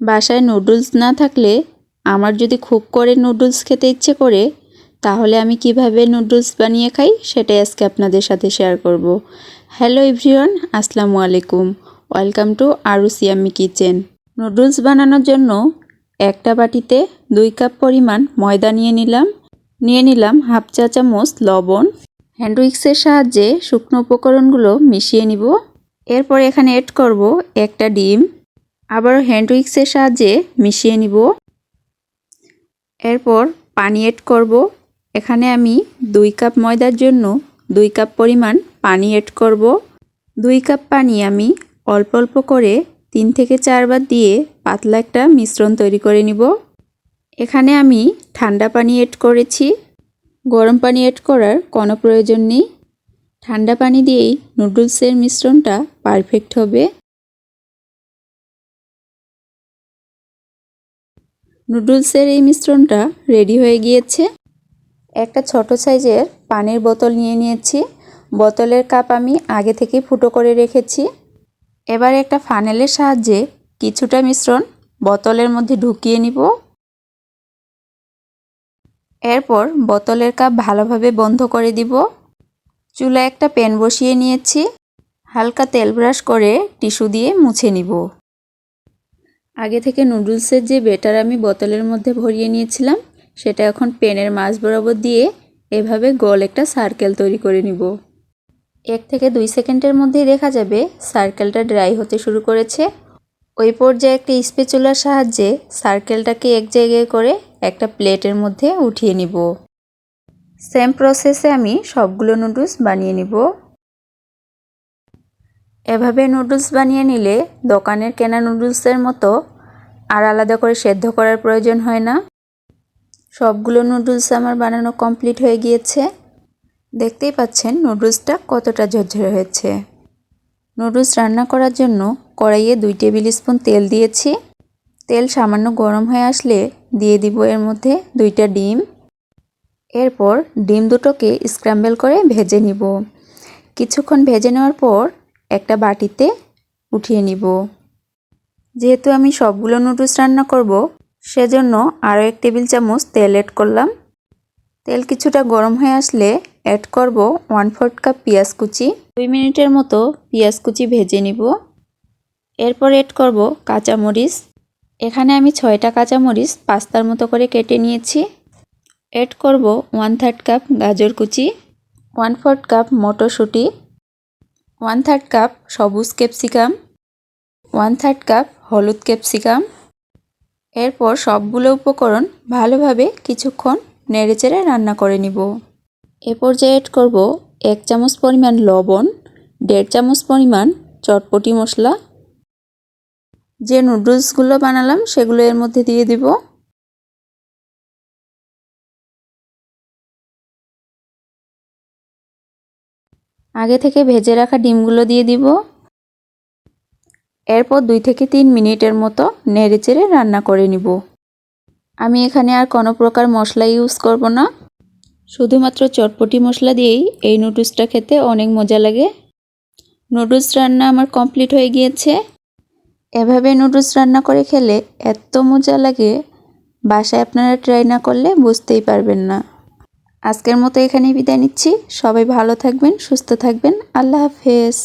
বাসায় নুডলস না থাকলে আমার যদি খুব করে নুডলস খেতে ইচ্ছে করে তাহলে আমি কিভাবে নুডলস বানিয়ে খাই সেটাই আজকে আপনাদের সাথে শেয়ার করব। হ্যালো এভরিওয়ান, আসসালামু আলাইকুম। Welcome to Aru's yummy kitchen. Noodles বানানোর জন্য একটা বাটিতে 2 কাপ পরিমাণ ময়দা নিয়ে নিলাম হাফ চা চামচ লবণ। হ্যান্ড উইক্সের সাহায্যে শুকনো উপকরণগুলো মিশিয়ে নিব। এরপর এখানে অ্যাড করব একটা ডিম, আবারও হ্যান্ড উইক্সের সাহায্যে মিশিয়ে নিব। এরপর পানি অ্যাড করব। এখানে আমি 2 কাপ ময়দার জন্য 2 কাপ পরিমাণ পানি অ্যাড করব। 2 কাপ পানি আমি অল্প অল্প করে 3 থেকে 4 বার দিয়ে পাতলা একটা মিশ্রণ তৈরি করে নিব। এখানে আমি ঠান্ডা পানি অ্যাড করেছি, গরম পানি অ্যাড করার কোনো প্রয়োজন নেই। ঠান্ডা পানি দিয়েই নুডলসের মিশ্রণটা পারফেক্ট হবে। নুডলসের এই মিশ্রণটা রেডি হয়ে গিয়েছে। একটা ছোট সাইজের পানির বোতল নিয়ে নিয়েছি। বোতলের কাপ আমি আগে থেকেই ফুটো করে রেখেছি। এবার একটা ফানেলের সাহায্যে কিছুটা মিশ্রণ বোতলের মধ্যে ঢুকিয়ে নিব। এরপর বোতলের কাপ ভালোভাবে বন্ধ করে দিব। চুলায় একটা প্যান বসিয়ে নিয়েছি। হালকা তেল ব্রাশ করে টিস্যু দিয়ে মুছে নিব। আগে থেকে নুডলসের যে ব্যাটার আমি বোতলের মধ্যে ভরিয়ে নিয়েছিলাম সেটা এখন প্যানের মাঝ বরাবর দিয়ে এভাবে গোল একটা সার্কেল তৈরি করে নিব। 1 থেকে 2 সেকেন্ডের মধ্যেই দেখা যাবে সার্কেলটা ড্রাই হতে শুরু করেছে। ওই পর্যায়ে একটা স্প্যাচুলার সাহায্যে সার্কেলটাকে এক জায়গায় করে একটা প্লেটের মধ্যে উঠিয়ে নিব। সেম প্রসেসে আমি সবগুলো নুডলস বানিয়ে নিব। এভাবে নুডলস বানিয়ে নিলে দোকানের কেনা নুডলসের মতো আর আলাদা করে সেদ্ধ করার প্রয়োজন হয় না। সবগুলো নুডলস আমার বানানো কমপ্লিট হয়ে গিয়েছে। দেখতেই পাচ্ছেন নুডলসটা কতটা ঝরঝরে হয়েছে। নুডলস রান্না করার জন্য কড়াইয়ে 2 টেবিল স্পুন তেল দিয়েছি। তেল সামান্য গরম হয়ে আসলে দিয়ে দিব এর মধ্যে 2টা ডিম। এরপর ডিম দুটোকে স্ক্র্যাম্বল করে ভেজে নিব। কিছুক্ষণ ভেজে নেওয়ার পর একটা বাটিতে উঠিয়ে নিব। যেহেতু আমি সবগুলো নুডলস রান্না করব সেজন্য আরও 1 টেবিল চামচ তেল অ্যাড করলাম। তেল কিছুটা গরম হয়ে আসলে অ্যাড করব 1/4 কাপ পেঁয়াজ কুচি। 2 মিনিটের মতো পেঁয়াজ কুচি ভেজে নিব। এরপর অ্যাড করব কাঁচামরিচ। এখানে আমি 6টা কাঁচামরিচ পাস্তার মতো করে কেটে নিয়েছি। অ্যাড করব 1/3 কাপ গাজর কুচি, 1/4 কাপ মটরশুঁটি, 1/3 কাপ সবুজ ক্যাপসিকাম, 1/3 কাপ হলুদ ক্যাপসিকাম। এরপর সবগুলো উপকরণ ভালোভাবে কিছুক্ষণ নেড়েচেড়ে রান্না করে নিব। এ পর্যায়ে অ্যাড করব 1 চামচ পরিমাণ লবণ, 1.5 চামচ পরিমাণ চটপটি মশলা। যে নুডলসগুলো বানালাম সেগুলো এর মধ্যে দিয়ে দিব। আগে থেকে ভেজে রাখা ডিমগুলো দিয়ে দিব। এরপর 2 থেকে 3 মিনিটের মতো নেড়েচেড়ে রান্না করে নিব। আমি এখানে আর কোনো প্রকার মশলা ইউজ করব না, শুধুমাত্র চটপটি মশলা দিয়েই এই নুডলসটা খেতে অনেক মজা লাগে। নুডলস রান্না আমার কমপ্লিট হয়ে গিয়েছে। এভাবে নুডলস রান্না করে খেলে এত মজা লাগে, বাসায় আপনারা ট্রাই না করলে বুঝতেই পারবেন না। আজকের মতো এখানেই বিদায় নিচ্ছি। সবাই ভালো থাকবেন, সুস্থ থাকবেন। আল্লাহ হাফেজ।